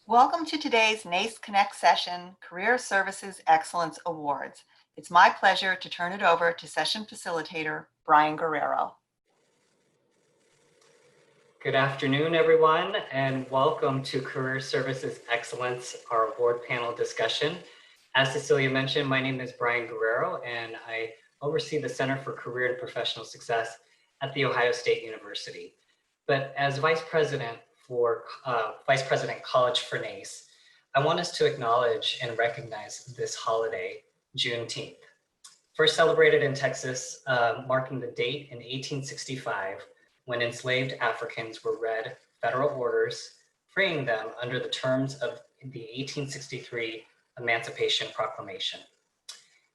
Welcome to today's NACE Connect session, Career Services Excellence Awards. It's my pleasure to turn it over to session facilitator, Brian Guerrero. Good afternoon, everyone, and welcome to Career Services Excellence, our award panel discussion. As Cecilia mentioned, my name is Brian Guerrero, and I oversee the Center for Career and Professional Success at The Ohio State University. But as Vice President College for NACE, I want us to acknowledge and recognize this holiday, Juneteenth. First celebrated in Texas, marking the date in 1865, when enslaved Africans were read federal orders, freeing them under the terms of the 1863 Emancipation Proclamation.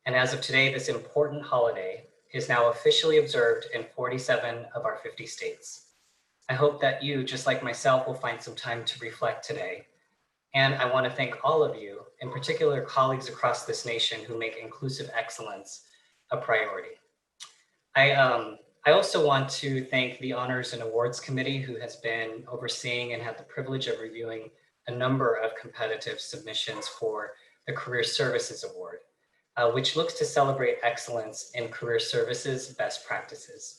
And as of today, this important holiday is now officially observed in 47 of our 50 states. I hope that you, just like myself, will find some time to reflect today. And I want to thank all of you, in particular colleagues across this nation who make inclusive excellence a priority. I also want to thank the Honors and Awards Committee, who has been overseeing and had the privilege of reviewing a number of competitive submissions for the Career Services Award, which looks to celebrate excellence in career services best practices.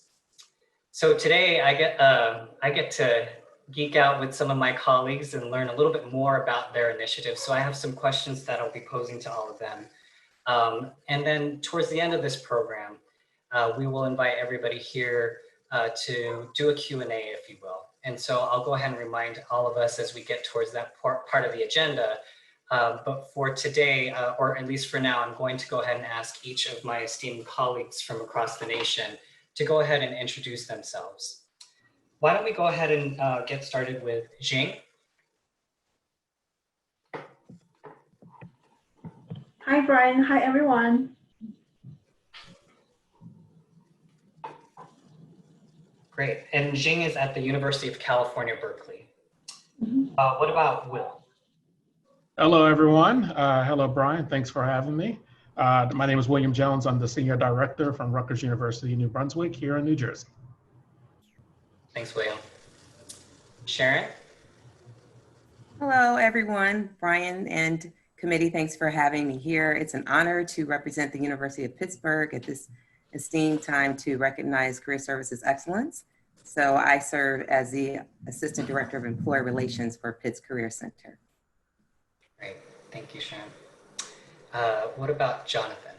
So today I get to geek out with some of my colleagues and learn a little bit more about their initiatives. So I have some questions that I'll be posing to all of them. And then towards the end of this program, we will invite everybody here to do a Q&A, if you will. And so I'll go ahead and remind all of us as we get towards that part of the agenda. But for today, or at least for now, I'm going to go ahead and ask each of my esteemed colleagues from across the nation to go ahead and introduce themselves. Why don't we go ahead and get started with Jing? Hi, Brian. Hi, everyone. Great. And Jing is at the University of California, Berkeley. What about Will? Hello, everyone. Hello, Brian. Thanks for having me. My name is William Jones. I'm the Senior Director from Rutgers University, New Brunswick, here in New Jersey. Thanks, William. Sharon? Hello, everyone. Brian and committee, thanks for having me here. It's an honor to represent the University of Pittsburgh at this esteemed time to recognize Career Services Excellence. So I serve as the Assistant Director of Employee Relations for Pitt's Career Center. Great. Thank you, Sharon. What about Jonathan?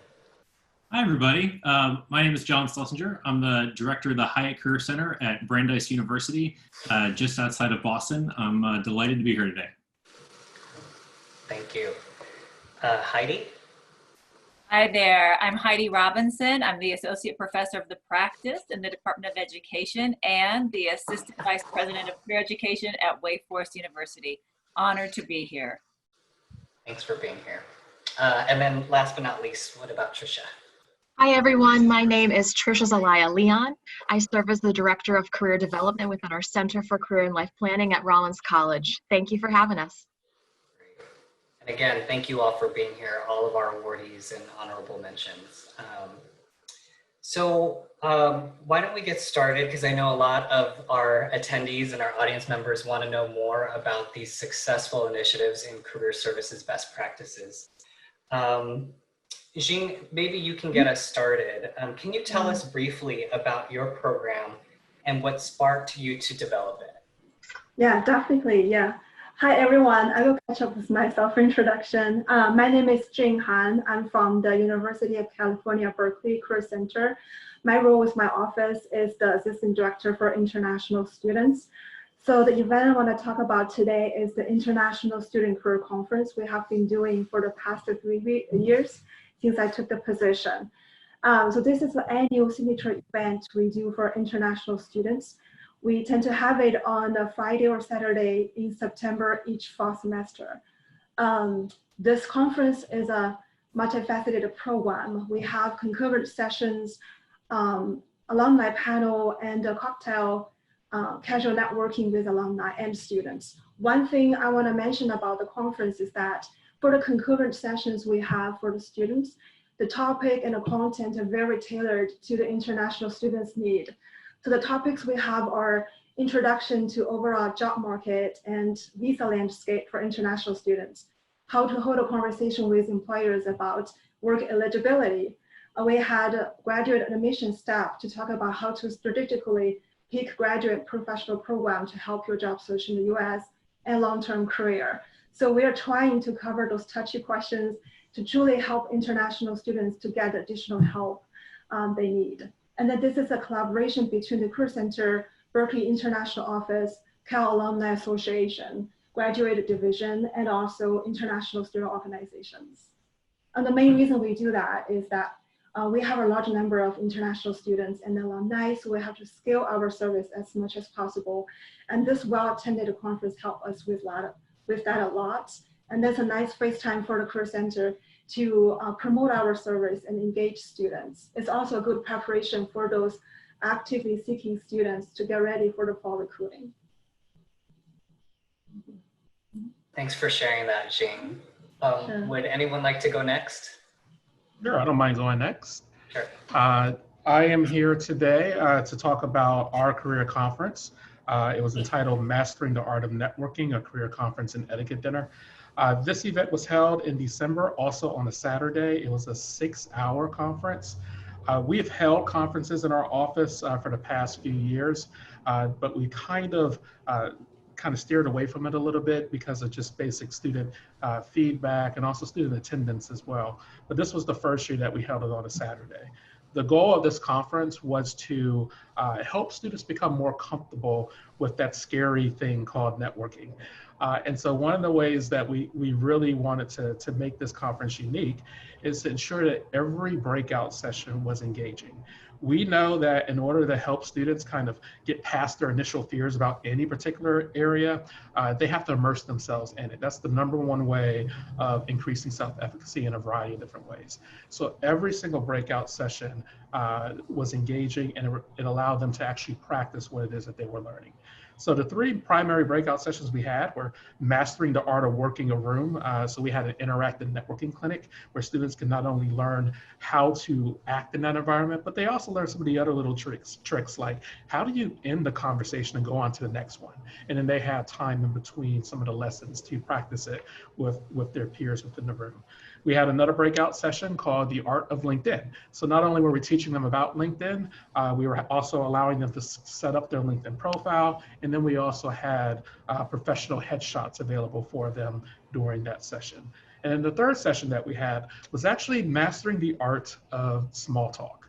Hi, everybody. My name is John Schlesinger. I'm the director of the Hyatt Career Center at Brandeis University, just outside of Boston. I'm delighted to be here today. Thank you. Heidi? Hi there. I'm Heidi Robinson. I'm the Associate Professor of the Practice in the Department of Education and the Assistant Vice President of Career Education at Wake Forest University. Honored to be here. Thanks for being here. And then last but not least, what about Tricia? Hi, everyone. My name is Tricia Zelaya-Leon. I serve as the Director of Career Development within our Center for Career and Life Planning at Rollins College. Thank you for having us. Great. And again, thank you all for being here, all of our awardees and honorable mentions. Why don't we get started? Because I know a lot of our attendees and our audience members want to know more about these successful initiatives in career services best practices. Jing, maybe you can get us started. Can you tell us briefly about your program and what sparked you to develop it? Yeah, definitely. Yeah. Hi, everyone. I will catch up with my self-introduction. My name is Jing Han. I'm from the University of California, Berkeley Career Center. My role with my office is the Assistant Director for International Students. So the event I want to talk about today is the International Student Career Conference we have been doing for the past 3 years since I took the position. So this is the annual signature event we do for international students. We tend to have it on a Friday or Saturday in September each fall semester. This conference is a multifaceted program. We have concurrent sessions, alumni panel, and a cocktail casual networking with alumni and students. One thing I want to mention about the conference is that for the concurrent sessions we have for the students, the topic and the content are very tailored to the international students' need. So the topics we have are introduction to overall job market and visa landscape for international students, how to hold a conversation with employers about work eligibility. We had graduate admission staff to talk about how to strategically pick graduate professional program to help your job search in the US and long-term career. So we are trying to cover those touchy questions to truly help international students to get additional help they need. And then this is a collaboration between the Career Center, Berkeley International Office, Cal Alumni Association, Graduate Division, and also international student organizations. And the main reason we do that is that we have a large number of international students and alumni, so we have to scale our service as much as possible. And this well-attended conference helped us with that a lot. And that's a nice face time for the Career Center to promote our service and engage students. It's also a good preparation for those actively seeking students to get ready for the fall recruiting. Thanks for sharing that, Jing. Sure. Would anyone like to go next? Sure, I don't mind going next. Sure. I am here today to talk about our career conference. It was entitled Mastering the Art of Networking, a career conference and etiquette dinner. This event was held in December, also on a Saturday. It was a 6-hour conference. We have held conferences in our office for the past few years, but we kind of steered away from it a little bit because of just basic student feedback and also student attendance as well. But this was the first year that we held it on a Saturday. The goal of this conference was to help students become more comfortable with that scary thing called networking. And so one of the ways that we really wanted to make this conference unique is to ensure that every breakout session was engaging. We know that in order to help students kind of get past their initial fears about any particular area, they have to immerse themselves in it. That's the #1 way of increasing self-efficacy in a variety of different ways. So every single breakout session was engaging, and it allowed them to actually practice what it is that they were learning. So the 3 primary breakout sessions we had were mastering the art of working a room. So we had an interactive networking clinic where students can not only learn how to act in that environment, but they also learn some of the other little tricks like how do you end the conversation and go on to the next one? And then they had time in between some of the lessons to practice it with their peers within the room. We had another breakout session called The Art of LinkedIn. So not only were we teaching them about LinkedIn, we were also allowing them to set up their LinkedIn profile. And then we also had professional headshots available for them during that session. And then the third session that we had was actually mastering the art of small talk.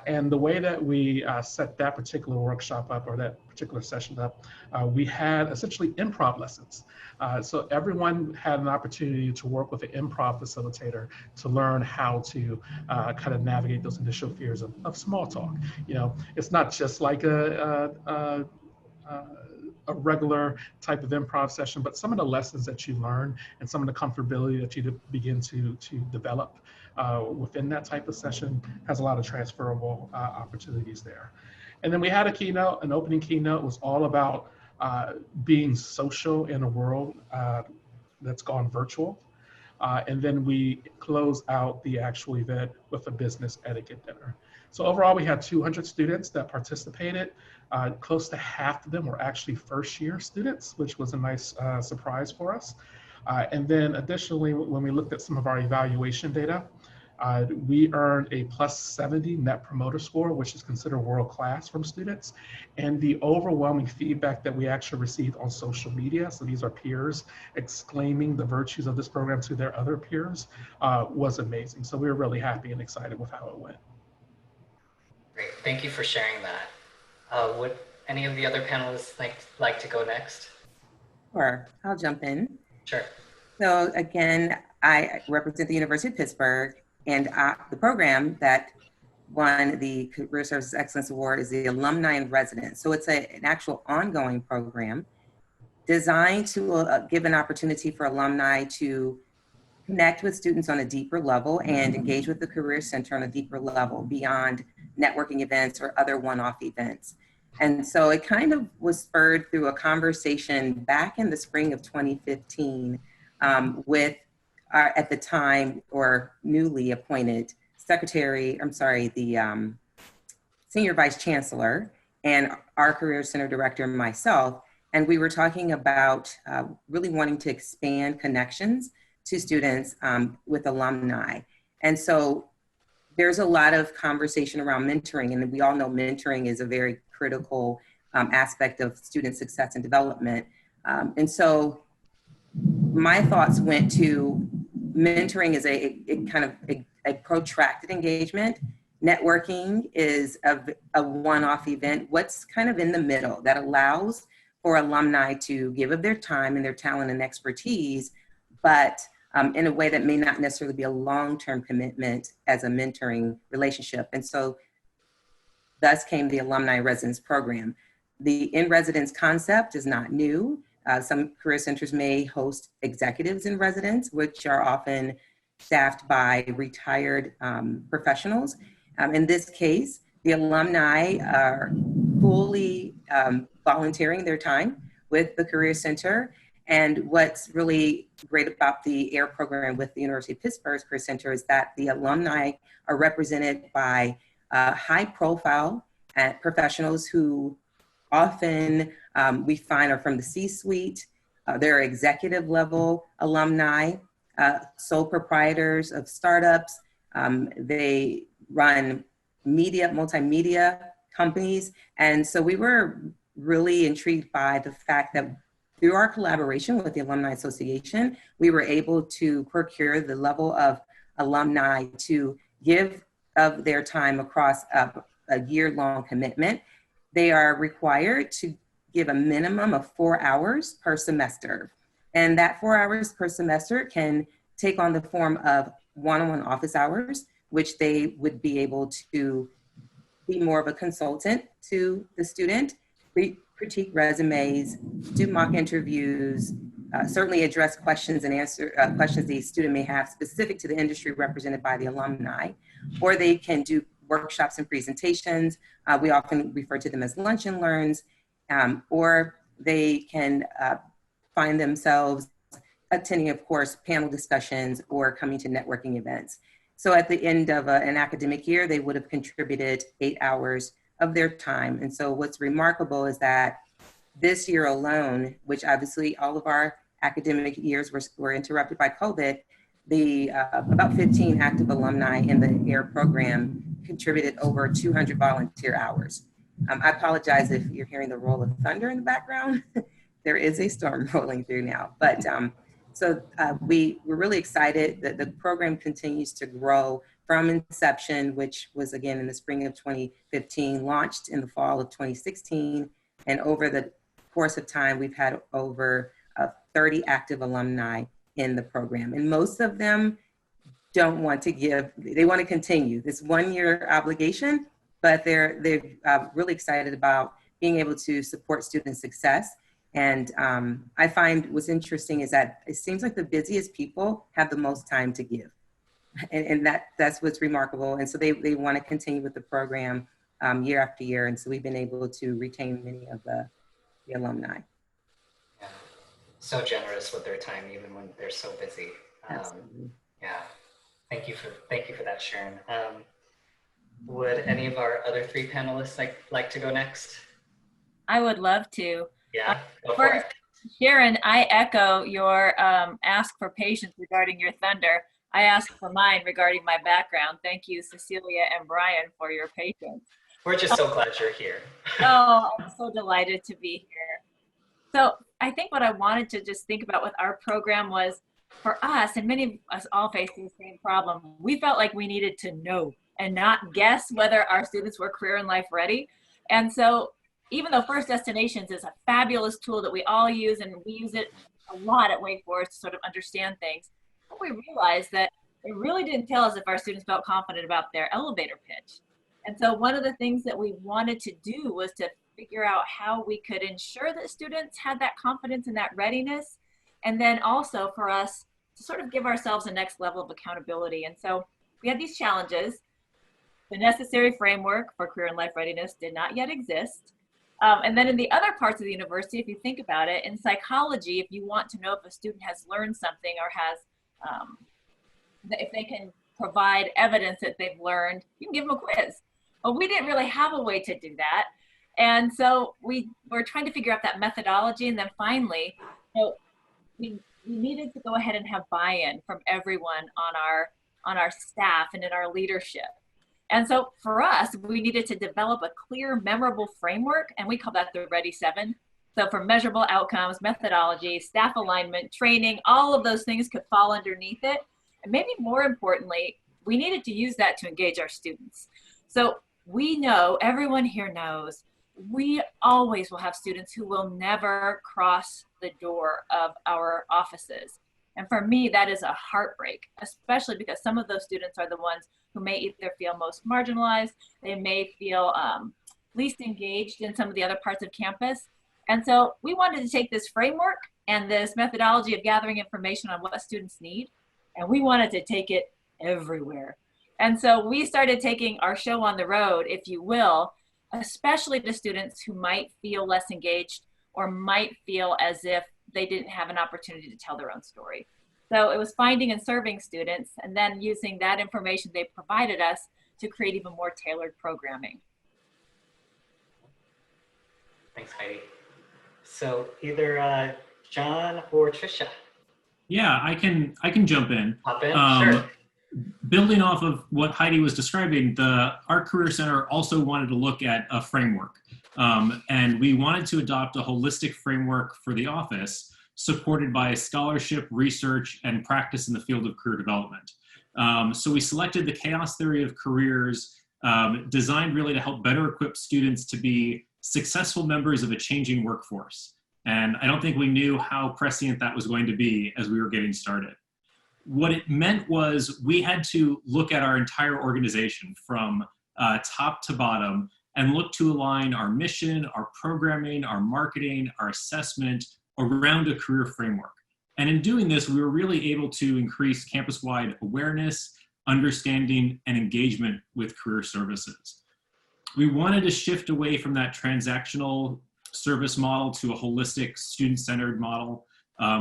And the way that we set that particular workshop up or that particular session up, we had essentially improv lessons. So everyone had an opportunity to work with an improv facilitator to learn how to kind of navigate those initial fears of small talk. You know, it's not just like a regular type of improv session, but some of the lessons that you learn and some of the comfortability that you begin to develop within that type of session has a lot of transferable opportunities there. And then we had a keynote, an opening keynote. It was all about being social in a world that's gone virtual. And then we close out the actual event with a business etiquette dinner. So overall, we had 200 students that participated. Close to half of them were actually first-year students, which was a nice surprise for us. And then additionally, when we looked at some of our evaluation data, we earned a +70 Net Promoter Score, which is considered world-class from students. And the overwhelming feedback that we actually received on social media, so these are peers exclaiming the virtues of this program to their other peers, was amazing. So we were really happy and excited with how it went. Great, thank you for sharing that. Would any of the other panelists like to go next? Sure, I'll jump in. Sure. So again, I represent the University of Pittsburgh, and the program that won the Career Services Excellence Award is the Alumni in Residence. So it's an actual ongoing program designed to give an opportunity for alumni to connect with students on a deeper level and engage with the Career Center on a deeper level beyond networking events or other one-off events. And so it kind of was spurred through a conversation back in the spring of 2015 with at the time, or newly appointed the Senior Vice Chancellor, and our Career Center director, myself, and we were talking about really wanting to expand connections to students with alumni. And so there's a lot of conversation around mentoring, and we all know mentoring is a very critical aspect of student success and development. And so my thoughts went to mentoring is a kind of a protracted engagement. Networking is a one-off event. What's kind of in the middle that allows for alumni to give of their time and their talent and expertise, but in a way that may not necessarily be a long-term commitment as a mentoring relationship. And so thus came the Alumni Residence Program. The in-residence concept is not new. Some career centers may host executives in residence, which are often staffed by retired professionals. In this case, the alumni are fully volunteering their time with the Career Center. And what's really great about the AIR program with the University of Pittsburgh's Career Center is that the alumni are represented by high profile professionals who often we find are from the C-suite. They're executive level alumni, sole proprietors of startups. They run multimedia companies. And so we were really intrigued by the fact that through our collaboration with the Alumni Association, we were able to procure the level of alumni to give of their time across a year-long commitment. They are required to give a minimum of 4 hours per semester. And that 4 hours per semester can take on the form of one-on-one office hours, which they would be able to be more of a consultant to the student, critique resumes, do mock interviews, certainly address questions and answer questions the student may have specific to the industry represented by the alumni, or they can do workshops and presentations. We often refer to them as lunch and learns, or they can find themselves attending, of course, panel discussions or coming to networking events. So at the end of an academic year, they would have contributed 8 hours of their time. And so what's remarkable is that this year alone, which obviously all of our academic years were interrupted by COVID, the about 15 active alumni in the AIR program contributed over 200 volunteer hours. I apologize if you're hearing the roll of thunder in the background. There is a storm rolling through now, but so we're really excited that the program continues to grow from inception, which was again in the spring of 2015, launched in the fall of 2016. And over the course of time, we've had over 30 active alumni in the program. And most of them don't want to give, they want to continue this 1 year obligation, but they're really excited about being able to support student success. And I find what's interesting is that it seems like the busiest people have the most time to give. And that's what's remarkable. And so they want to continue with the program year after year. And so we've been able to retain many of the alumni. Yeah. So generous with their time, even when they're so busy. Absolutely. Yeah. Thank you for that, Sharon. Would any of our other three panelists like to go next? I would love to. Yeah, go for it. Sharon, I echo your ask for patience regarding your thunder. I ask for mine regarding my background. Thank you, Cecilia and Brian, for your patience. We're just so glad you're here. Oh, I'm so delighted to be here. So I think what I wanted to just think about with our program was, for us, and many of us all facing the same problem, we felt like we needed to know and not guess whether our students were career and life ready. And so even though First Destinations is a fabulous tool that we all use, and we use it a lot at Wake Forest to sort of understand things, we realized that it really didn't tell us if our students felt confident about their elevator pitch. And so one of the things that we wanted to do was to figure out how we could ensure that students had that confidence and that readiness, and then also for us to sort of give ourselves a next level of accountability. And so we had these challenges. The necessary framework for career and life readiness did not yet exist. And then in the other parts of the university, if you think about it, in psychology, if you want to know if a student has learned something or has, if they can provide evidence that they've learned, you can give them a quiz. Well, we didn't really have a way to do that. And so we were trying to figure out that methodology. And then finally, we needed to go ahead and have buy-in from everyone on our staff and in our leadership. And so for us, we needed to develop a clear, memorable framework, and we call that the Ready 7. So for measurable outcomes, methodology, staff alignment, training, all of those things could fall underneath it. And maybe more importantly, we needed to use that to engage our students. So we know, everyone here knows, we always will have students who will never cross the door of our offices. And for me, that is a heartbreak, especially because some of those students are the ones who may either feel most marginalized, they may feel least engaged in some of the other parts of campus. And so we wanted to take this framework and this methodology of gathering information on what students need, and we wanted to take it everywhere. And so we started taking our show on the road, if you will, especially to students who might feel less engaged or might feel as if they didn't have an opportunity to tell their own story. So it was finding and serving students and then using that information they provided us to create even more tailored programming. Thanks, Heidi. So either John or Tricia. Yeah, I can jump in. Hop in, sure. Building off of what Heidi was describing, our Career Center also wanted to look at a framework. And we wanted to adopt a holistic framework for the office, supported by scholarship, research, and practice in the field of career development. So we selected the chaos theory of careers, designed really to help better equip students to be successful members of a changing workforce. And I don't think we knew how prescient that was going to be as we were getting started. What it meant was we had to look at our entire organization from top to bottom and look to align our mission, our programming, our marketing, our assessment around a career framework. And in doing this, we were really able to increase campus-wide awareness, understanding, and engagement with career services. We wanted to shift away from that transactional service model to a holistic, student-centered model.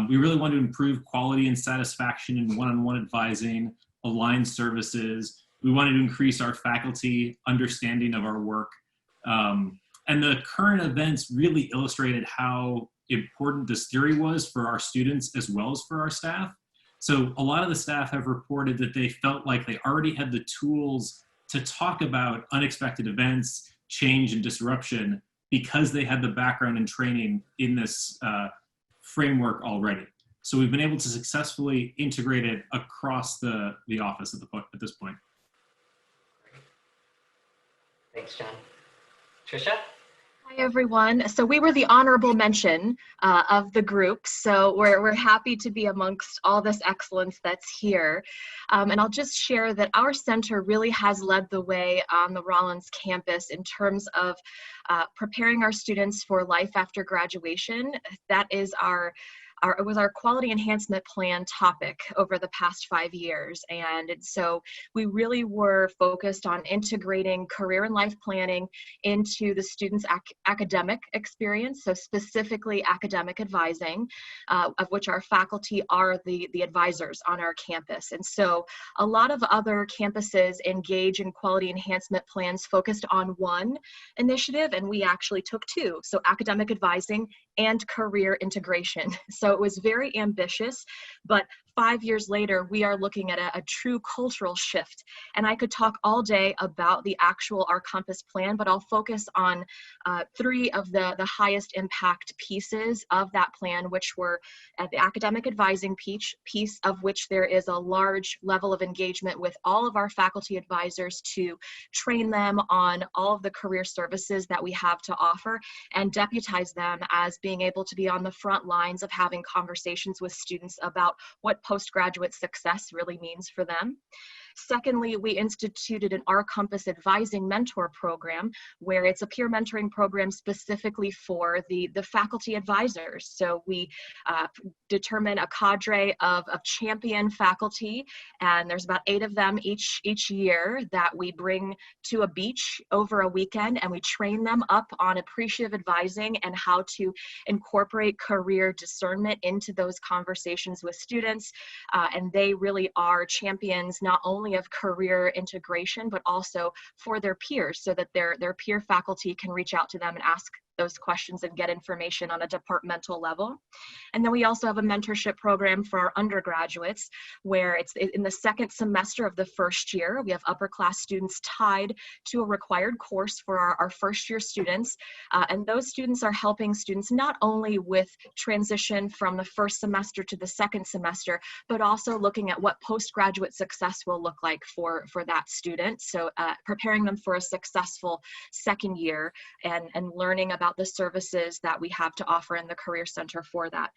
We really wanted to improve quality and satisfaction in one-on-one advising, align services. We wanted to increase our faculty understanding of our work. And the current events really illustrated how important this theory was for our students as well as for our staff. So a lot of the staff have reported that they felt like they already had the tools to talk about unexpected events, change, and disruption because they had the background and training in this framework already. So we've been able to successfully integrate it across the office at this point. Thanks, John. Tricia? Hi, everyone. So we were the honorable mention of the group. So we're happy to be amongst all this excellence that's here. And I'll just share that our center really has led the way on the Rollins campus in terms of preparing our students for life after graduation. That is it was our quality enhancement plan topic over the past 5 years. And so we really were focused on integrating career and life planning into the students' academic experience. So specifically academic advising, of which our faculty are the advisors on our campus. And so a lot of other campuses engage in quality enhancement plans focused on one initiative, and we actually took two. So academic advising and career integration. So it was very ambitious, but 5 years later, we are looking at a true cultural shift. And I could talk all day about our compass plan, but I'll focus on 3 of the highest impact pieces of that plan, which were the academic advising piece of which there is a large level of engagement with all of our faculty advisors to train them on all of the career services that we have to offer and deputize them as being able to be on the front lines of having conversations with students about what postgraduate success really means for them. Secondly, we instituted an Our Compass Advising Mentor Program, where it's a peer mentoring program specifically for the faculty advisors. So we determine a cadre of champion faculty, and there's about 8 of them each year that we bring to a beach over a weekend, and we train them up on appreciative advising and how to incorporate career discernment into those conversations with students. And they really are champions not only only of career integration, but also for their peers so that their peer faculty can reach out to them and ask those questions and get information on a departmental level. And then we also have a mentorship program for our undergraduates, where it's in the second semester of the first year. We have upper class students tied to a required course for our first year students. And those students are helping students not only with transition from the first semester to the second semester, but also looking at what postgraduate success will look like for that student. So preparing them for a successful second year and learning about the services that we have to offer in the Career Center for that.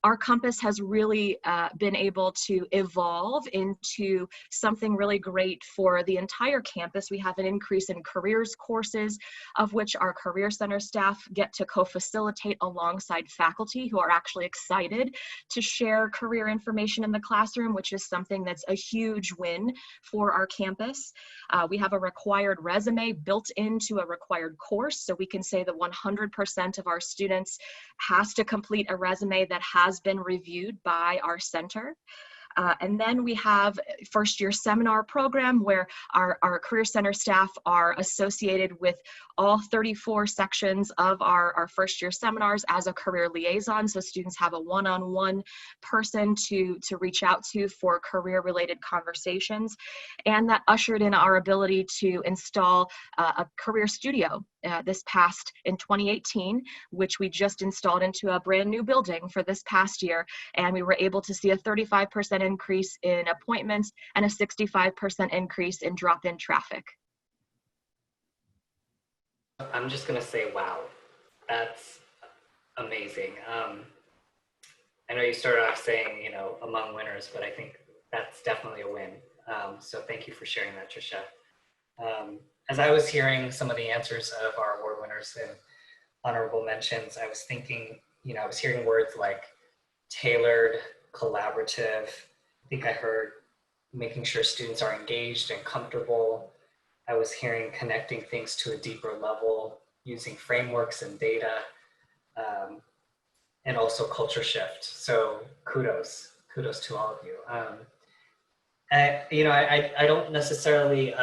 Our campus has really been able to evolve into something really great for the entire campus. We have an increase in careers courses, of which our Career Center staff get to co-facilitate alongside faculty who are actually excited to share career information in the classroom, which is something that's a huge win for our campus. We have a required resume built into a required course, so we can say that 100% of our students has to complete a resume that has been reviewed by our center. And then we have first year seminar program where our Career Center staff are associated with all 34 sections of our first year seminars as a career liaison. So students have a one-on-one person to reach out to for career related conversations. And that ushered in our ability to install a career studio this past in 2018, which we just installed into a brand new building for this past year. And we were able to see a 35% increase in appointments and a 65% increase in drop-in traffic. I'm just gonna say, wow, that's amazing. I know you started off saying, you know, among winners, but I think that's definitely a win. So thank you for sharing that, Tricia. As I was hearing some of the answers of our award winners and honorable mentions, I was thinking, you know, I was hearing words like tailored, collaborative. I think I heard making sure students are engaged and comfortable. I was hearing connecting things to a deeper level, using frameworks and data, and also culture shift. So kudos to all of you. I don't necessarily,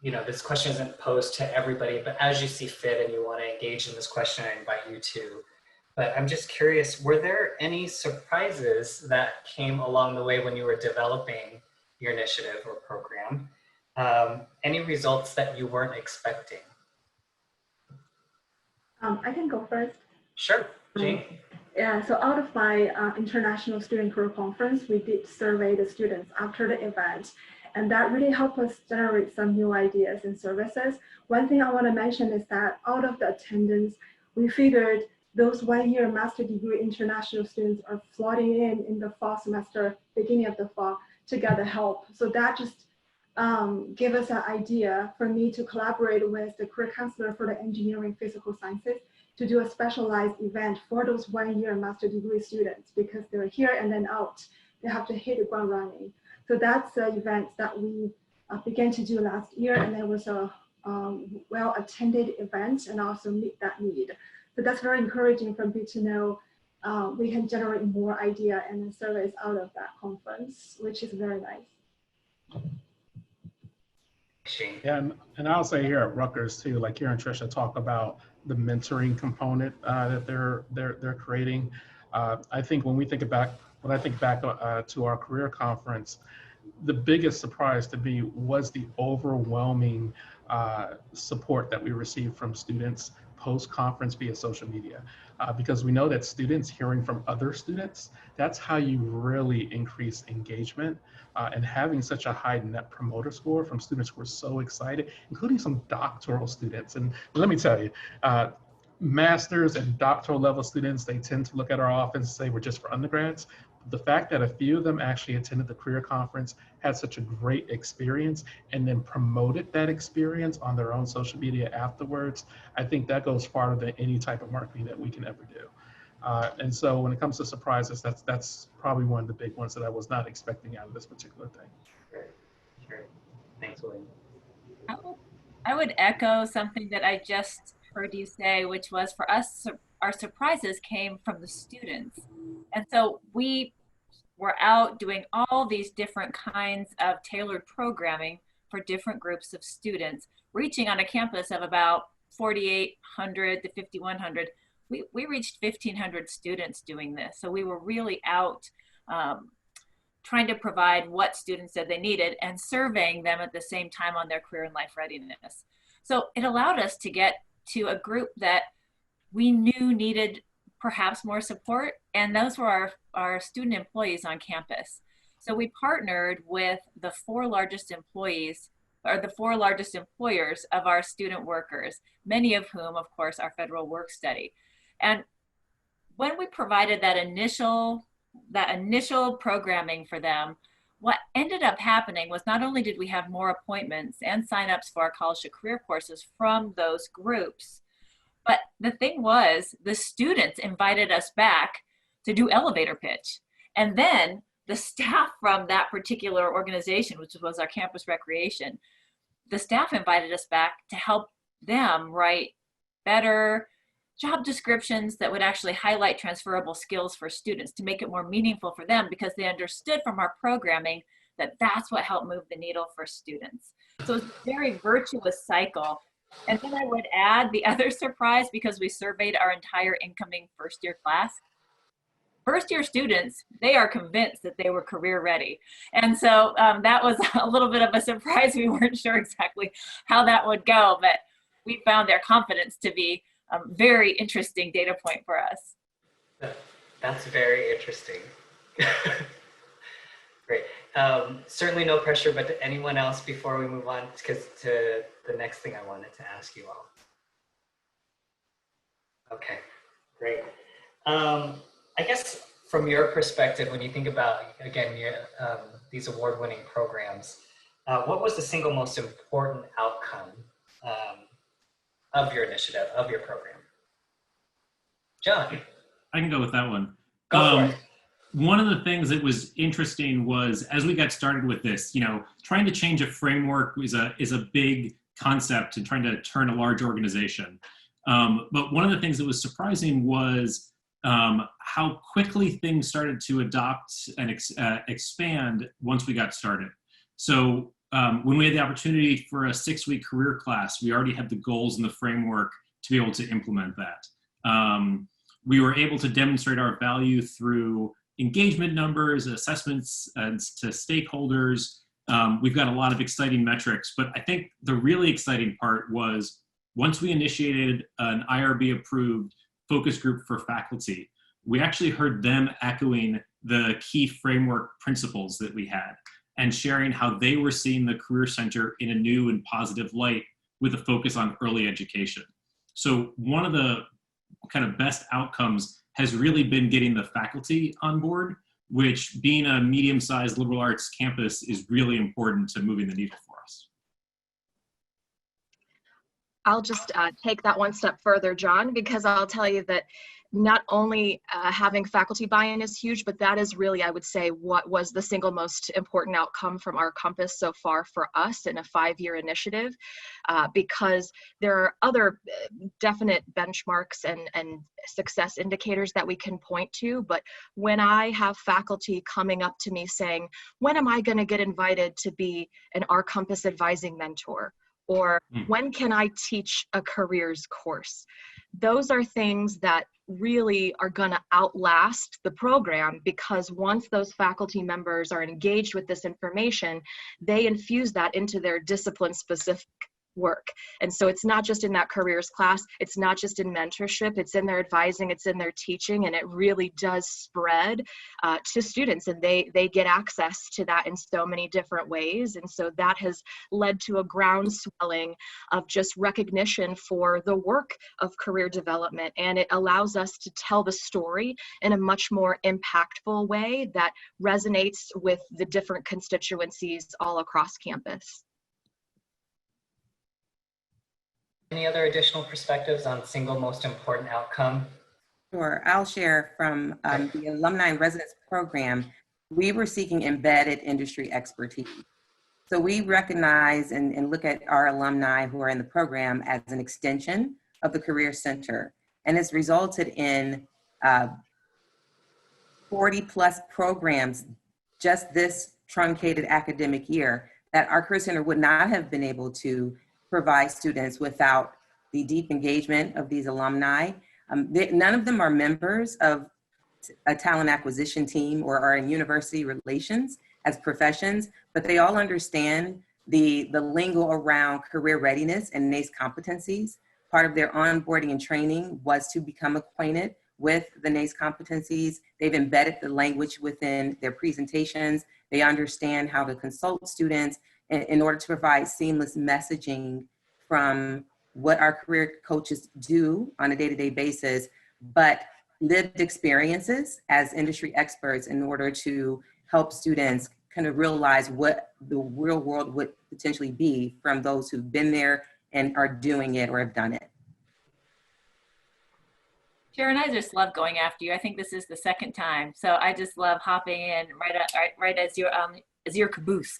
this question isn't posed to everybody, but as you see fit and you want to engage in this question, I invite you to. But I'm just curious, were there any surprises that came along the way when you were developing your initiative or program? Any results that you weren't expecting? I can go first. Sure, Jing. Yeah, so out of my International Student Career Conference, we did survey the students after the event, and that really helped us generate some new ideas and services. One thing I want to mention is that out of the attendance, we figured those one-year master degree international students are flooding in the fall semester, beginning of the fall, to get the help. So that just gave us an idea for me to collaborate with the career counselor for the engineering physical sciences to do a specialized event for those one-year master degree students, because they're here and then out. They have to hit the ground running. So that's the event that we began to do last year, and it was a well-attended event and also meet that need. So that's very encouraging for me to know we can generate more idea and service out of that conference, which is very nice. Yeah, and I'll say here at Rutgers too, like here and Tricia talk about the mentoring component that they're creating. I think when I think back to our career conference, the biggest surprise to me was the overwhelming support that we received from students post-conference via social media, because we know that students hearing from other students, that's how you really increase engagement, and having such a high net promoter score from students who were so excited, including some doctoral students. And let me tell you, master's and doctoral level students, they tend to look at our office and say we're just for undergrads. The fact that a few of them actually attended the career conference, had such a great experience, and then promoted that experience on their own social media afterwards, I think that goes farther than any type of marketing that we can ever do. And so when it comes to surprises, that's probably one of the big ones that I was not expecting out of this particular thing. Sure. Thanks, William. I would echo something that I just heard you say, which was for us, our surprises came from the students. And so we we're out doing all these different kinds of tailored programming for different groups of students, reaching on a campus of about 4,800 to 5,100. We reached 1,500 students doing this. So we were really out trying to provide what students said they needed and surveying them at the same time on their career and life readiness. So it allowed us to get to a group that we knew needed perhaps more support, and those were our student employees on campus. So we partnered with the 4 largest employees, or the 4 largest employers of our student workers, many of whom, of course, are federal work study. And when we provided that initial programming for them, what ended up happening was not only did we have more appointments and signups for our college to career courses from those groups, but the thing was the students invited us back to do elevator pitch. And then the staff from that particular organization, which was our campus recreation, the staff invited us back to help them write better job descriptions that would actually highlight transferable skills for students to make it more meaningful for them, because they understood from our programming that that's what helped move the needle for students. So it's a very virtuous cycle. And then I would add the other surprise, because we surveyed our entire incoming first-year class. First-year students, they are convinced that they were career ready. And so that was a little bit of a surprise. We weren't sure exactly how that would go, but we found their confidence to be a very interesting data point for us. That's very interesting. Great. Certainly no pressure, but anyone else before we move on to the next thing I wanted to ask you all? Okay, great. I guess from your perspective, when you think about, again, these award-winning programs, what was the single most important outcome of your initiative, of your program? John? I can go with that one. Go for it. One of the things that was interesting was, as we got started with this, trying to change a framework is a big concept and trying to turn a large organization. But one of the things that was surprising was how quickly things started to adopt and expand once we got started. So when we had the opportunity for a 6-week career class, we already had the goals and the framework to be able to implement that. We were able to demonstrate our value through engagement numbers, assessments to stakeholders. We've got a lot of exciting metrics, but I think the really exciting part was once we initiated an IRB approved focus group for faculty, we actually heard them echoing the key framework principles that we had and sharing how they were seeing the Career Center in a new and positive light with a focus on early education. So one of the kind of best outcomes has really been getting the faculty on board, which, being a medium-sized liberal arts campus, is really important to moving the needle for us. I'll just take that one step further, John, because I'll tell you that not only having faculty buy-in is huge, but that is really, I would say, what was the single most important outcome from our compass so far for us in a 5-year initiative, because there are other definite benchmarks and success indicators that we can point to. But when I have faculty coming up to me saying, when am I going to get invited to be an Our Compass advising mentor? Or when can I teach a careers course? Those are things that really are going to outlast the program, because once those faculty members are engaged with this information, they infuse that into their discipline-specific work. And so it's not just in that careers class, it's not just in mentorship, it's in their advising, it's in their teaching, and it really does spread to students, and they get access to that in so many different ways. And so that has led to a groundswelling of just recognition for the work of career development, and it allows us to tell the story in a much more impactful way that resonates with the different constituencies all across campus. Any other additional perspectives on single most important outcome? Sure, I'll share from the Alumni and Residence Program. We were seeking embedded industry expertise. So we recognize and look at our alumni who are in the program as an extension of the Career Center. And it's resulted in 40 plus programs just this truncated academic year that our Career Center would not have been able to provide students without the deep engagement of these alumni. None of them are members of a talent acquisition team or are in university relations as professions, but they all understand the lingo around career readiness and NACE competencies. Part of their onboarding and training was to become acquainted with the NACE competencies. They've embedded the language within their presentations. They understand how to consult students in order to provide seamless messaging from what our career coaches do on a day-to-day basis, but lived experiences as industry experts in order to help students kind of realize what the real world would potentially be from those who've been there and are doing it or have done it. Sharon, I just love going after you. I think this is the second time, so I just love hopping in right as your caboose.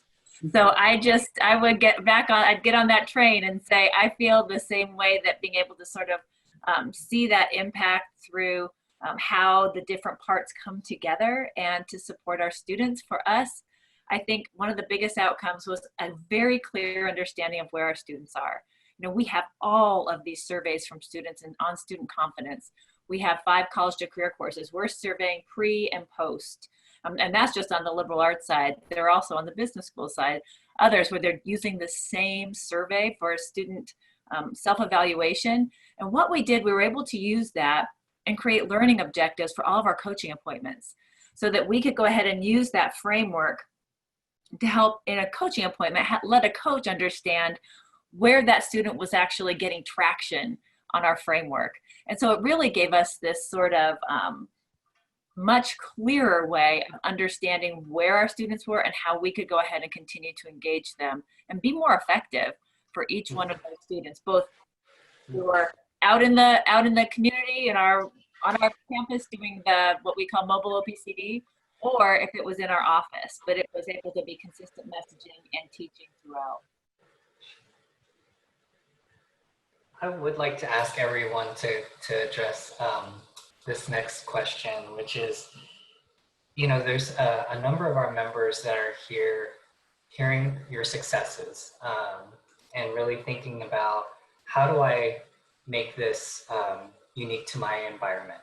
So I would get back on. I'd get on that train and say I feel the same way, that being able to sort of see that impact through how the different parts come together and to support our students. For us, I think one of the biggest outcomes was a very clear understanding of where our students are. You know, we have all of these surveys from students and on student confidence. We have 5 college to career courses. We're surveying pre and post. And that's just on the liberal arts side. They're also on the business school side. Others where they're using the same survey for student self-evaluation. And what we did, we were able to use that and create learning objectives for all of our coaching appointments so that we could go ahead and use that framework to help in a coaching appointment, let a coach understand where that student was actually getting traction on our framework. And so it really gave us this sort of much clearer way of understanding where our students were and how we could go ahead and continue to engage them and be more effective for each one of those students, both who are out in the community and on our campus doing what we call mobile OPCD, or if it was in our office, but it was able to be consistent messaging and teaching throughout. I would like to ask everyone to address this next question, which is, you know, there's a number of our members that are here hearing your successes and really thinking about how do I make this unique to my environment.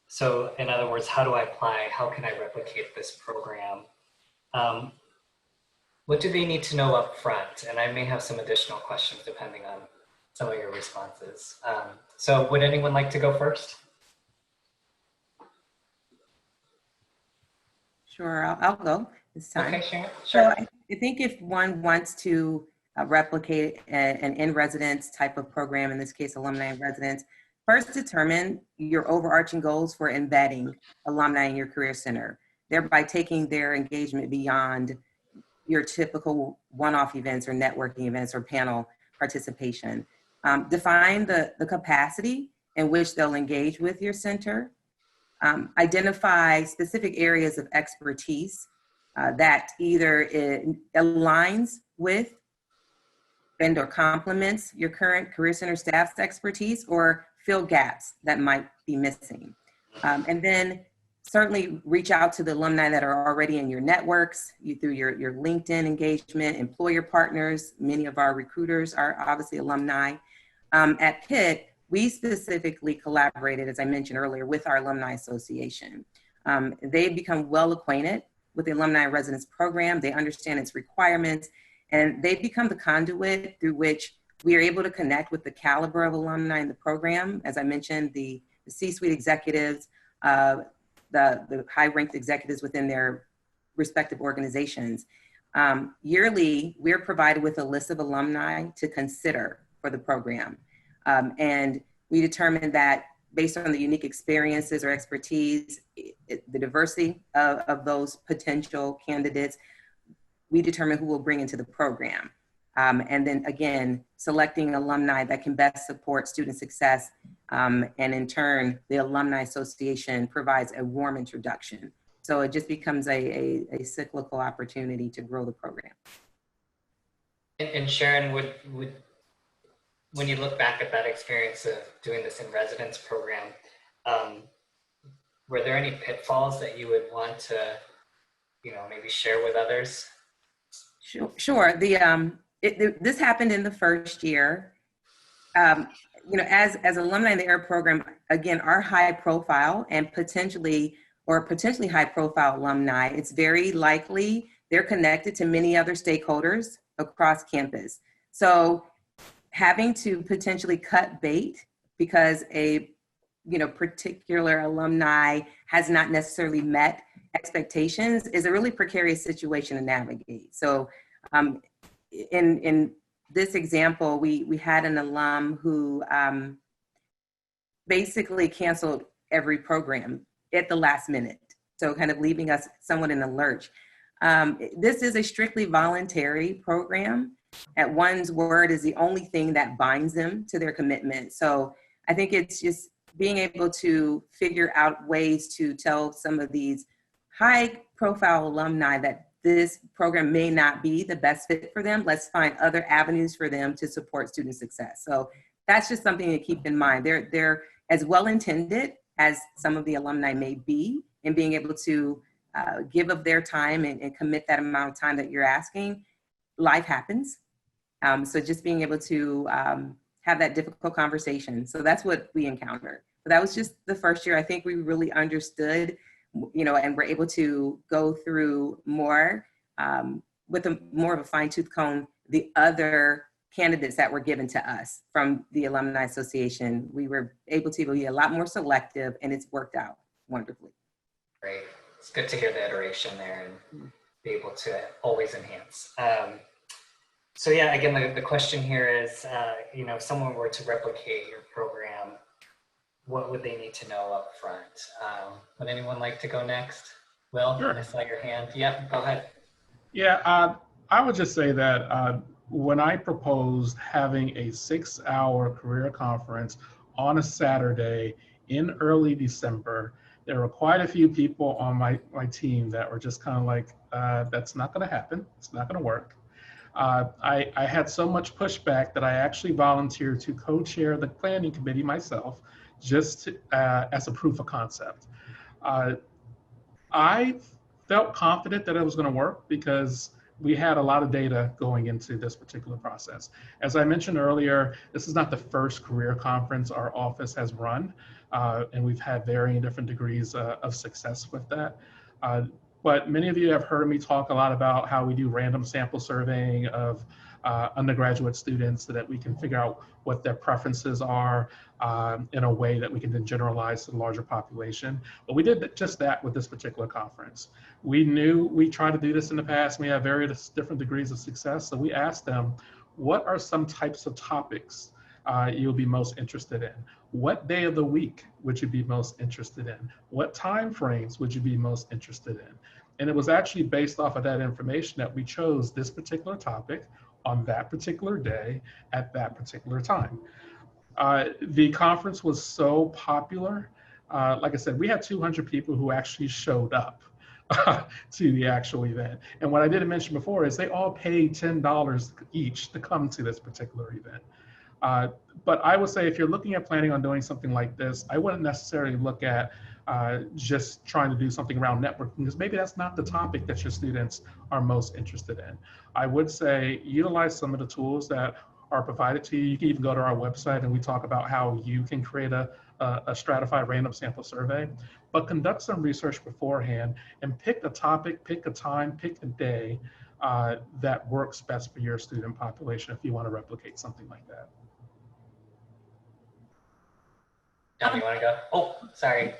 So in other words, how do I apply? How can I replicate this program? What do they need to know up front? And I may have some additional questions depending on some of your responses. So would anyone like to go first? Sure, I'll go this time. Okay, Sharon. So Sure. I think if one wants to replicate an in-residence type of program, in this case, alumni in residence, first determine your overarching goals for embedding alumni in your career center, thereby taking their engagement beyond your typical one-off events or networking events or panel participation. Define the capacity in which they'll engage with your center. Identify specific areas of expertise that either it aligns with and or complements your current Career Center staff's expertise or fill gaps that might be missing. And then certainly reach out to the alumni that are already in your networks, through your LinkedIn engagement, employer partners. Many of our recruiters are obviously alumni. At Pitt, we specifically collaborated, as I mentioned earlier, with our Alumni Association. They've become well acquainted with the Alumni Residence Program. They understand its requirements, and they've become the conduit through which we are able to connect with the caliber of alumni in the program. As I mentioned, the C-suite executives, the high-ranked executives within their respective organizations. Yearly, we're provided with a list of alumni to consider for the program. And we determined that based on the unique experiences or expertise, the diversity of those potential candidates, we determine who we'll bring into the program. And then again, selecting alumni that can best support student success. And in turn, the Alumni Association provides a warm introduction. So it just becomes a cyclical opportunity to grow the program. And Sharon, would when you look back at that experience of doing this in residence program, were there any pitfalls that you would want to, maybe share with others? Sure. This happened in the first year. As alumni in the AIR program, again, our high profile and potentially high profile alumni, it's very likely they're connected to many other stakeholders across campus. So having to potentially cut bait because a particular alumni has not necessarily met expectations is a really precarious situation to navigate. So in this example, we had an alum who basically canceled every program at the last minute. So kind of leaving us somewhat in a lurch. This is a strictly voluntary program. At one's word is the only thing that binds them to their commitment. So I think it's just being able to figure out ways to tell some of these high profile alumni that this program may not be the best fit for them. Let's find other avenues for them to support student success. So that's just something to keep in mind. They're as well intended as some of the alumni may be in being able to give of their time and commit that amount of time that you're asking. Life happens. So just being able to have that difficult conversation. So that's what we encountered. But that was just the first year. I think we really understood, and we're able to go through more with more of a fine-tooth comb, the other candidates that were given to us from the Alumni Association. We were able to be a lot more selective, and it's worked out wonderfully. Great. It's good to hear the iteration there and be able to always enhance. So yeah, again, the question here is, if someone were to replicate your program, what would they need to know up front? Would anyone like to go next? Will, Sure. I saw your hand. Yeah, go ahead. Yeah, I would just say that when I proposed having a 6-hour career conference on a Saturday in early December, there were quite a few people on my team that were just kind of like, that's not going to happen. It's not going to work. I had so much pushback that I actually volunteered to co-chair the planning committee myself, just as a proof of concept. I felt confident that it was going to work because we had a lot of data going into this particular process. As I mentioned earlier, this is not the first career conference our office has run, and we've had varying different degrees of success with that. But many of you have heard me talk a lot about how we do random sample surveying of undergraduate students so that we can figure out what their preferences are in a way that we can then generalize to the larger population. But we did just that with this particular conference. We knew we tried to do this in the past. We have various different degrees of success. So we asked them, what are some types of topics you'll be most interested in? What day of the week would you be most interested in? What time frames would you be most interested in? And it was actually based off of that information that we chose this particular topic on that particular day at that particular time. The conference was so popular. Like I said, we had 200 people who actually showed up to the actual event. And what I didn't mention before is they all paid $10 each to come to this particular event. But I would say if you're looking at planning on doing something like this, I wouldn't necessarily look at just trying to do something around networking, because maybe that's not the topic that your students are most interested in. I would say utilize some of the tools that are provided to you. You can even go to our website and we talk about how you can create a stratified random sample survey, but conduct some research beforehand and pick a topic, pick a time, pick a day that works best for your student population if you want to replicate something like that. John, you want to go? Oh, sorry.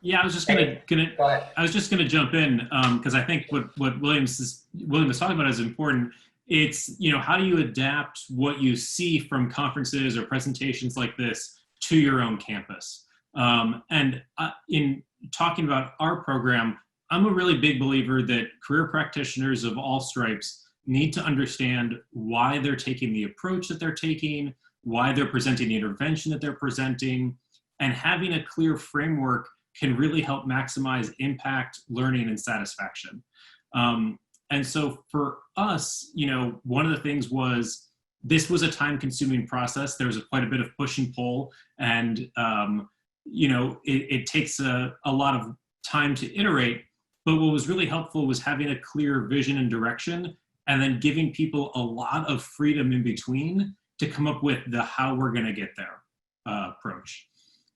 Yeah, I was just Go ahead. I was just gonna jump in because I think what William is talking about is important. It's, how do you adapt what you see from conferences or presentations like this to your own campus? And in talking about our program, I'm a really big believer that career practitioners of all stripes need to understand why they're taking the approach that they're taking, why they're presenting the intervention that they're presenting, and having a clear framework can really help maximize impact, learning, and satisfaction. And so for us, one of the things was this was a time-consuming process. There was quite a bit of push and pull, and it takes a lot of time to iterate. But what was really helpful was having a clear vision and direction, and then giving people a lot of freedom in between to come up with the how we're going to get there approach.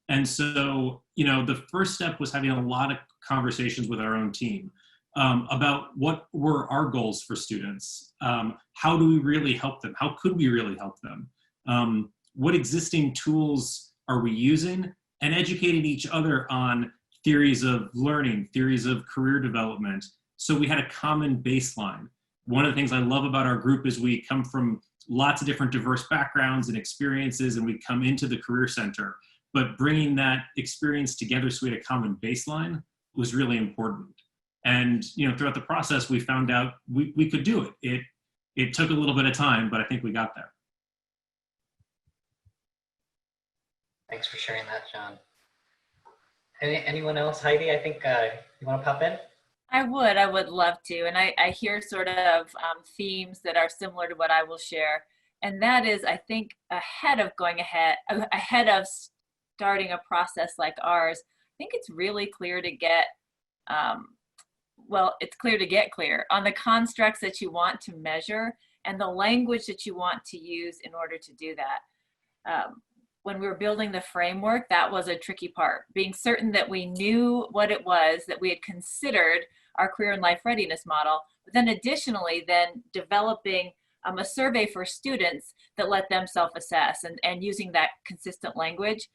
And so, the first step was having a lot of conversations with our own team about what were our goals for students. How do we really help them? How could we really help them? What existing tools are we using? And educating each other on theories of learning, theories of career development. So we had a common baseline. One of the things I love about our group is we come from lots of different diverse backgrounds and experiences, and we come into the Career Center. But bringing that experience together so we had a common baseline was really important. And throughout the process, we found out we could do it. It took a little bit of time, but I think we got there. Thanks for sharing that, John. Anyone else? Heidi, I think you want to pop in? I would love to. And I hear sort of themes that are similar to what I will share. And that is, I think, ahead of starting a process like ours, I think it's really clear to get, clear on the constructs that you want to measure and the language that you want to use in order to do that. When we were building the framework, that was a tricky part, being certain that we knew what it was, that we had considered our career and life readiness model, but then additionally, developing a survey for students that let them self-assess and using that consistent language.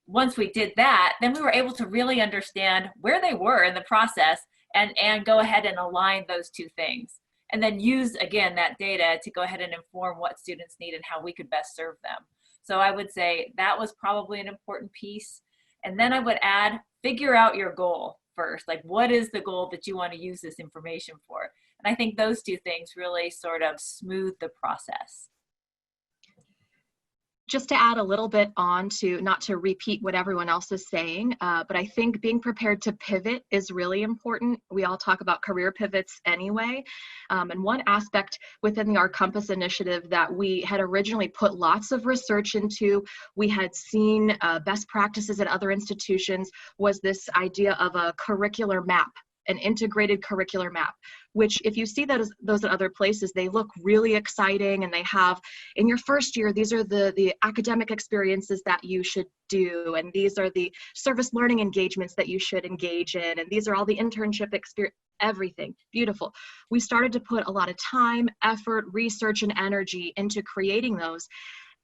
Once we did that, then we were able to really understand where they were in the process and go ahead and align those two things. And then use, again, that data to go ahead and inform what students need and how we could best serve them. So I would say that was probably an important piece. And then I would add, figure out your goal first. Like, what is the goal that you want to use this information for? And I think those two things really sort of smooth the process. Just to add a little bit on to, not to repeat what everyone else is saying, but I think being prepared to pivot is really important. We all talk about career pivots anyway. And one aspect within our Compass initiative that we had originally put lots of research into, we had seen best practices at other institutions, was this idea of a curricular map, an integrated curricular map, which if you see those at other places, they look really exciting, and they have, in your first year, these are the academic experiences that you should do, and these are the service learning engagements that you should engage in, and these are all the internship experience, everything, beautiful. We started to put a lot of time, effort, research, and energy into creating those,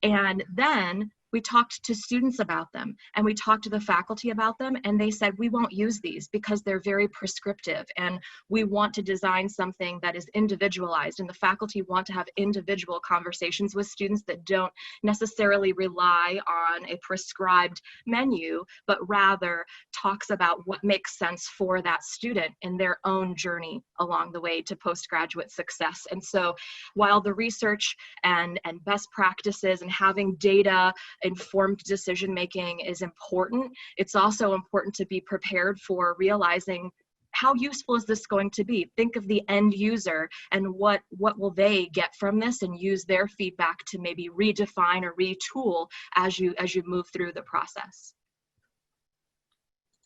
and then we talked to students about them, and we talked to the faculty about them, and they said, we won't use these because they're very prescriptive, and we want to design something that is individualized, and the faculty want to have individual conversations with students that don't necessarily rely on a prescribed menu, but rather talks about what makes sense for that student in their own journey along the way to postgraduate success. And so while the research and best practices and having data informed decision making is important, it's also important to be prepared for realizing how useful is this going to be. Think of the end user and what will they get from this, and use their feedback to maybe redefine or retool as you move through the process.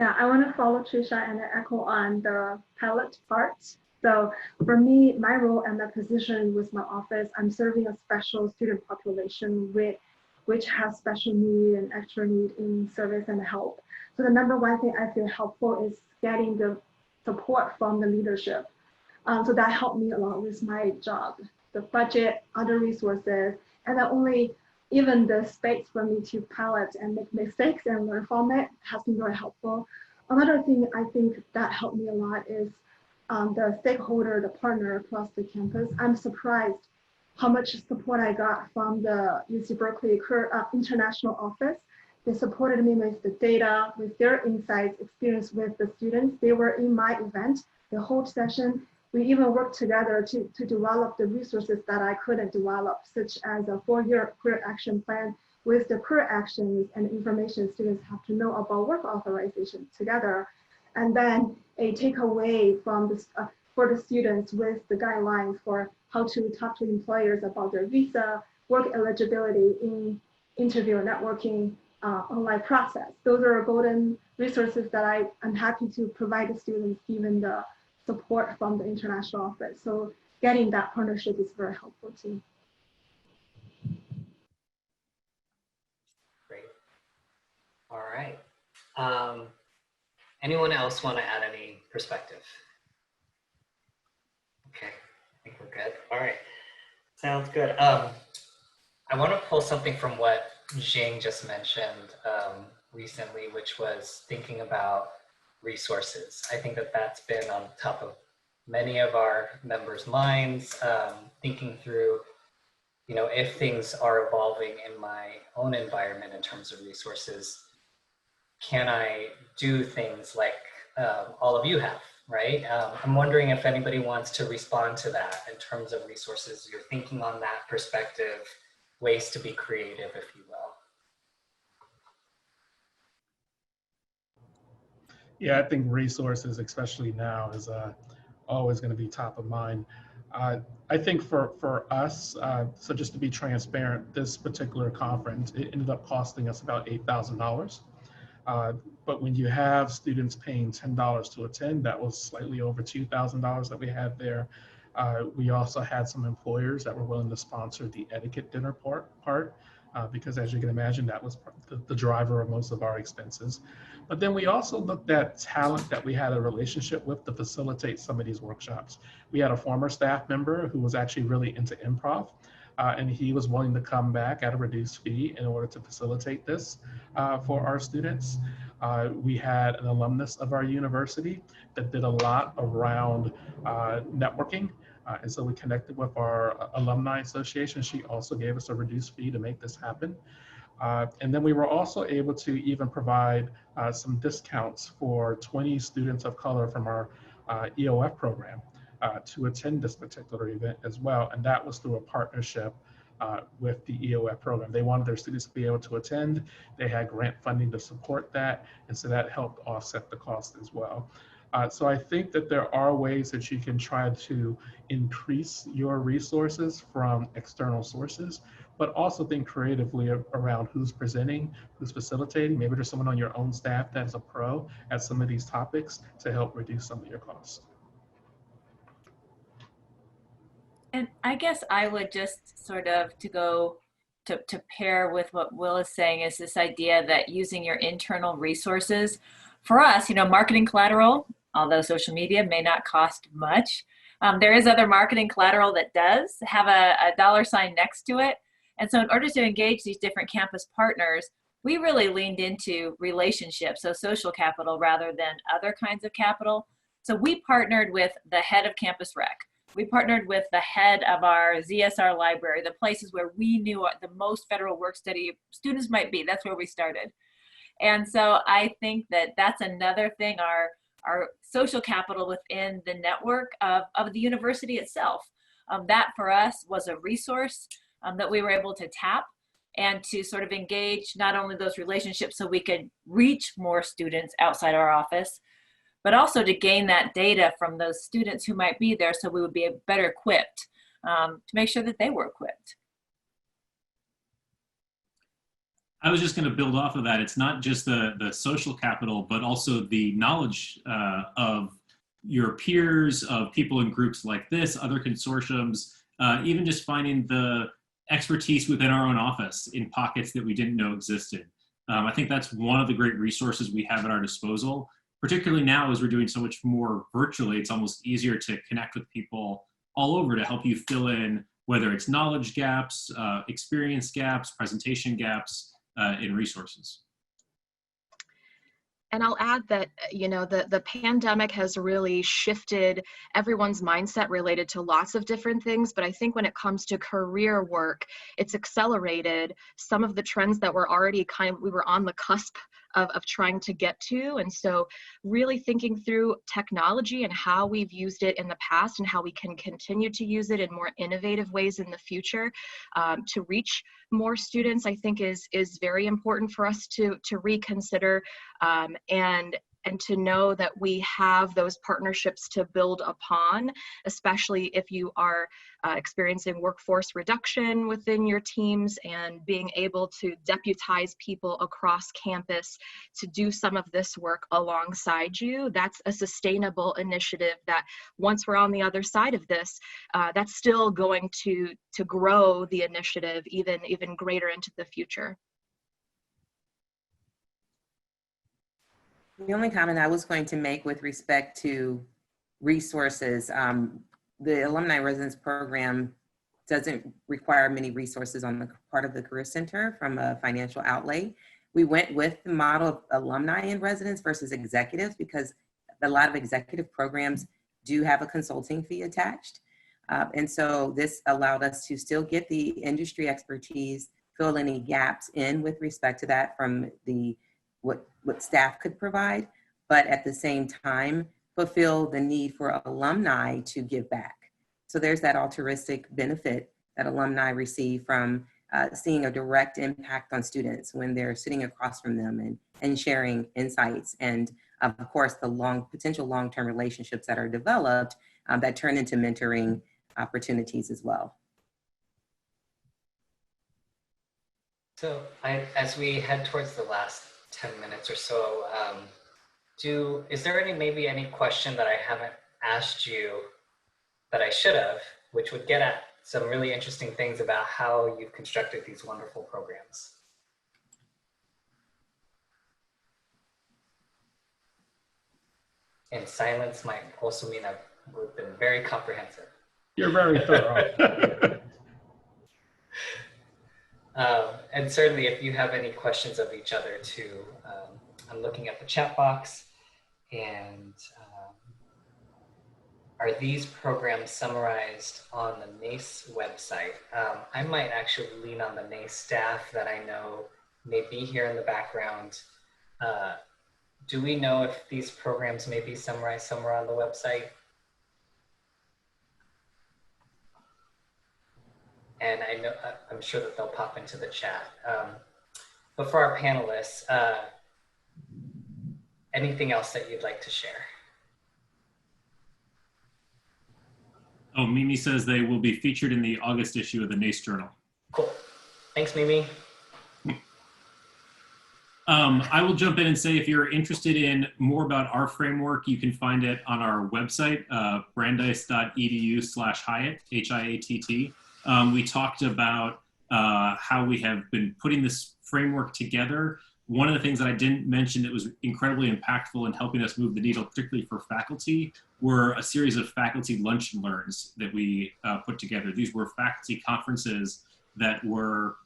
Yeah, I want to follow Tricia and echo on the pilot part. So for me, my role and my position with my office, I'm serving a special student population which has special need and extra need in service and help. So the number one thing I feel helpful is getting the support from the leadership. So that helped me a lot with my job, the budget, other resources, and even the space for me to pilot and make mistakes and learn from it has been very helpful. Another thing I think that helped me a lot is the stakeholder, the partner across the campus. I'm surprised how much support I got from the UC Berkeley international office. They supported me with the data, with their insights, experience with the students. They were in my event, the whole session. We even worked together to develop the resources that I couldn't develop, such as a 4-year career action plan with the career actions and information students have to know about work authorization together. And then a takeaway from this, for the students with the guidelines for how to talk to employers about their visa, work eligibility in interview networking, online process. Those are golden resources that I'm happy to provide the students given the support from the international office. So getting that partnership is very helpful too. Great. All right. Anyone else want to add any perspective? Okay, I think we're good. All right, sounds good. I want to pull something from what Jing just mentioned recently, which was thinking about resources. I think that that's been on top of many of our members' minds, thinking through, you know, if things are evolving in my own environment in terms of resources, can I do things like all of you have, right? I'm wondering if anybody wants to respond to that in terms of resources you're thinking on that perspective, ways to be creative, if you will. Yeah, I think resources, especially now, is always going to be top of mind. I think for us, so just to be transparent, this particular conference, it ended up costing us about $8,000. But when you have students paying $10 to attend, that was slightly over $2,000 that we had there. We also had some employers that were willing to sponsor the etiquette dinner part because, as you can imagine, that was the driver of most of our expenses. But then we also looked at talent that we had a relationship with to facilitate some of these workshops. We had a former staff member who was actually really into improv. And he was willing to come back at a reduced fee in order to facilitate this for our students. We had an alumnus of our university that did a lot around networking. And so we connected with our Alumni Association. She also gave us a reduced fee to make this happen. And then we were also able to even provide some discounts for 20 students of color from our EOF program to attend this particular event as well. And that was through a partnership with the EOF program. They wanted their students to be able to attend. They had grant funding to support that. And so that helped offset the cost as well. So I think that there are ways that you can try to increase your resources from external sources, but also think creatively around who's presenting, who's facilitating. Maybe there's someone on your own staff that's a pro at some of these topics to help reduce some of your costs. And I guess I would just sort of to pair with what Will is saying is this idea that using your internal resources for us, you know, marketing collateral, although social media may not cost much, there is other marketing collateral that does have a dollar sign next to it. And so in order to engage these different campus partners, we really leaned into relationships, so social capital rather than other kinds of capital. So we partnered with the head of campus rec. We partnered with the head of our ZSR library, the places where we knew the most federal work study students might be. That's where we started. And so I think that that's another thing, our social capital within the network of the university itself. That for us was a resource that we were able to tap and to sort of engage not only those relationships so we could reach more students outside our office, but also to gain that data from those students who might be there so we would be better equipped to make sure that they were equipped. I was just going to build off of that. It's not just the social capital, but also the knowledge of your peers, of people in groups like this, other consortiums, even just finding the expertise within our own office in pockets that we didn't know existed. I think that's one of the great resources we have at our disposal. Particularly now, as we're doing so much more virtually, it's almost easier to connect with people all over to help you fill in, whether it's knowledge gaps, experience gaps, presentation gaps in resources. And I'll add that, you know, the pandemic has really shifted everyone's mindset related to lots of different things. But I think when it comes to career work, it's accelerated some of the trends that were already we were on the cusp of trying to get to. And so really thinking through technology and how we've used it in the past and how we can continue to use it in more innovative ways in the future to reach more students, I think is very important for us to reconsider. And and to know that we have those partnerships to build upon, especially if you are experiencing workforce reduction within your teams, and being able to deputize people across campus to do some of this work alongside you. That's a sustainable initiative that once we're on the other side of this, that's still going to grow the initiative even greater into the future. The only comment I was going to make with respect to resources, the Alumni Residence Program doesn't require many resources on the part of the Career Center from a financial outlay. We went with the model of alumni in residence versus executives because a lot of executive programs do have a consulting fee attached. And so this allowed us to still get the industry expertise, fill any gaps in with respect to that from the what staff could provide, but at the same time, fulfill the need for alumni to give back. So there's that altruistic benefit that alumni receive from seeing a direct impact on students when they're sitting across from them and sharing insights. And of course, the potential long-term relationships that are developed that turn into mentoring opportunities as well. So as we head towards the last 10 minutes or so, is there maybe any question that I haven't asked you that I should have, which would get at some really interesting things about how you've constructed these wonderful programs? And silence might also mean I've been very comprehensive. You're very thorough. And certainly if you have any questions of each other too, I'm looking at the chat box, and are these programs summarized on the NACE website? I might actually lean on the NACE staff that I know may be here in the background. Do we know if these programs may be summarized somewhere on the website? And I'm sure that they'll pop into the chat. But for our panelists, anything else that you'd like to share? Oh, Mimi says they will be featured in the August issue of the NACE Journal. Cool. Thanks, Mimi. I will jump in and say if you're interested in more about our framework, you can find it on our website, brandeis.edu/Hyatt, H-I-A-T-T. We talked about how we have been putting this framework together. One of the things that I didn't mention that was incredibly impactful in helping us move the needle, particularly for faculty, were a series of faculty lunch and learns that we put together. These were faculty conferences that were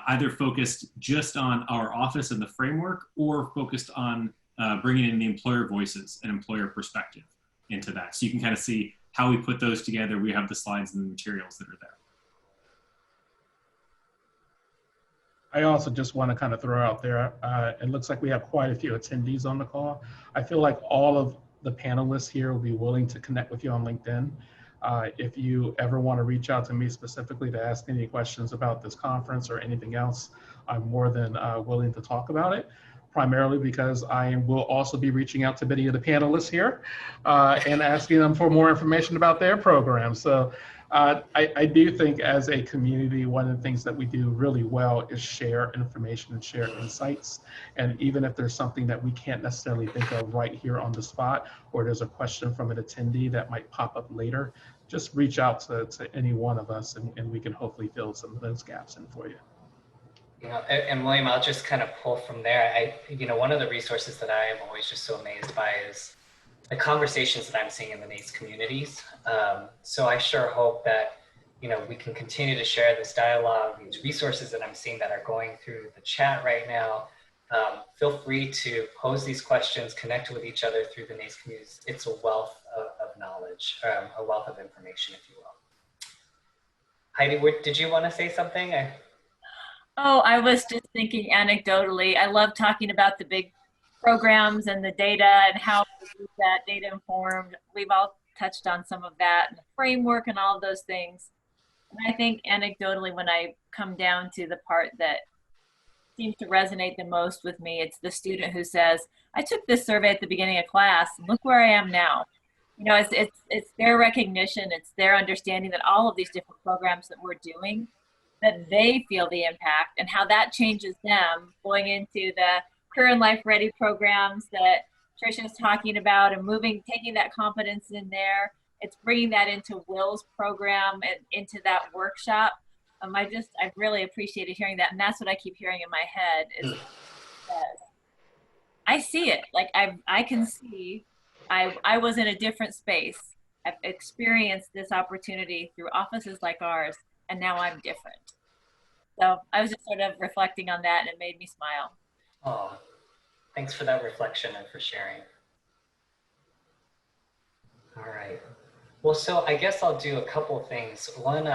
either focused just on our office and the framework, or focused on bringing in the employer voices and employer perspective into that. So you can kind of see how we put those together. We have the slides and the materials that are there. I also just want to kind of throw out there, it looks like we have quite a few attendees on the call. I feel like all of the panelists here will be willing to connect with you on LinkedIn. If you ever want to reach out to me specifically to ask any questions about this conference or anything else, I'm more than willing to talk about it, primarily because I will also be reaching out to many of the panelists here and asking them for more information about their program. So I do think as a community, one of the things that we do really well is share information and share insights. And even if there's something that we can't necessarily think of right here on the spot, or there's a question from an attendee that might pop up later, just reach out to any one of us and we can hopefully fill some of those gaps in for you. You know, and William, I'll just kind of pull from there. One of the resources that I am always just so amazed by is the conversations that I'm seeing in the NACE communities. So I sure hope that, we can continue to share this dialogue, these resources that I'm seeing that are going through the chat right now. Feel free to pose these questions, connect with each other through the NACE communities. It's a wealth of knowledge, a wealth of information, if you will. Heidi, did you want to say something? Oh, I was just thinking anecdotally, I love talking about the big programs and the data and how that data informed. We've all touched on some of that, and the framework and all of those things. And I think anecdotally, when I come down to the part that seems to resonate the most with me. It's the student who says, I took this survey at the beginning of class and look where I am now. You know, it's their recognition, it's their understanding that all of these different programs that we're doing, that they feel the impact and how that changes them going into the Career and Life Ready programs that Tricia is talking about, and taking that confidence in there. It's bringing that into Will's program and into that workshop. I really appreciated hearing that. And that's what I keep hearing in my head is I see it. Like I can see I was in a different space. I've experienced this opportunity through offices like ours, and now I'm different. So I was just sort of reflecting on that, and it made me smile. Oh, thanks for that reflection and for sharing. All right. Well, so I guess I'll do a couple of things. One,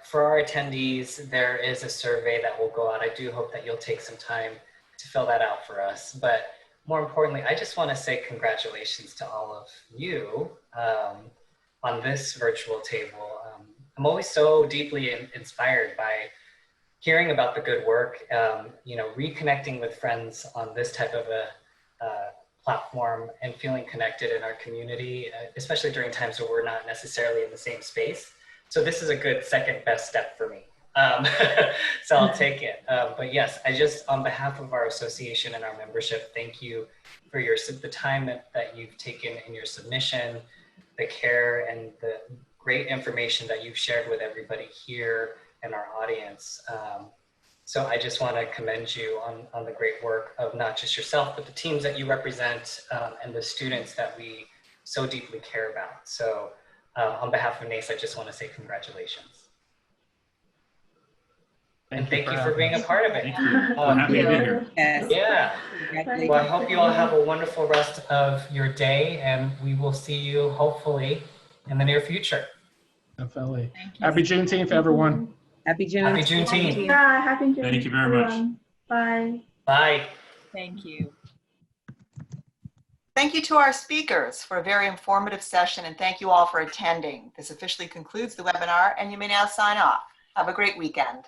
for our attendees, there is a survey that will go out. I do hope that you'll take some time to fill that out for us. But more importantly, I just want to say congratulations to all of you on this virtual table. I'm always so deeply inspired by hearing about the good work, you know, reconnecting with friends on this type of a platform and feeling connected in our community, especially during times where we're not necessarily in the same space. So this is a good second best step for me. So I'll take it. But yes, I just, on behalf of our association and our membership, thank you for the time that you've taken in your submission, the care and the great information that you've shared with everybody here and our audience. So I just want to commend you on the great work of not just yourself, but the teams that you represent and the students that we so deeply care about. So on behalf of NACE, I just want to say congratulations. Thank you for being a part of it. Thank you. We're happy to be here. Yes. Yeah. Well, I hope you all have a wonderful rest of your day, and we will see you hopefully in the near future. Definitely. Happy Juneteenth, everyone. Happy June. Happy Juneteenth. Yeah, happy Juneteenth. Thank you very much. everyone. Bye. Bye. Thank you. Thank you to our speakers for a very informative session, and thank you all for attending. This officially concludes the webinar, and you may now sign off. Have a great weekend.